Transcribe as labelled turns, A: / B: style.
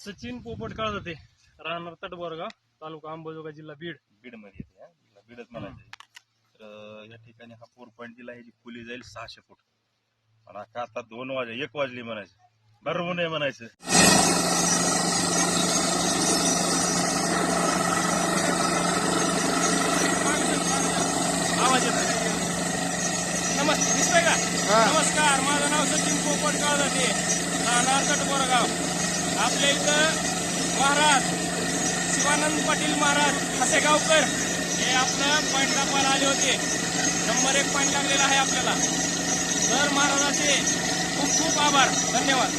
A: सचिन पोपट काळजाते, राहणार तटबोरगाव, तालुका अंबाजोगाई, जिल्हा बीड.
B: बीडमध्ये येते. बीडच म्हणायचं. तर या ठिकाणी हा 4 पॉईंट दिला. ह्याची खोली जाईल 600 फूट. आणि आता 1 वाजली म्हणायचं, बरोबर नाही म्हणायचं.
A: आवाज येतो. दिसतोय का? नमस्कार, माझं नाव सचिन पोपट काळजाते, राहणार तटबोरगाव. आपल्या इथं महाराज शिवानंद पाटील महाराज हसेगावकर हे आपलं पॉईंट दाखवायला आले होते. नंबर 1 पॉईंट लागलेला आहे आपल्याला. तर महाराजाचे खूप खूप आभार, धन्यवाद.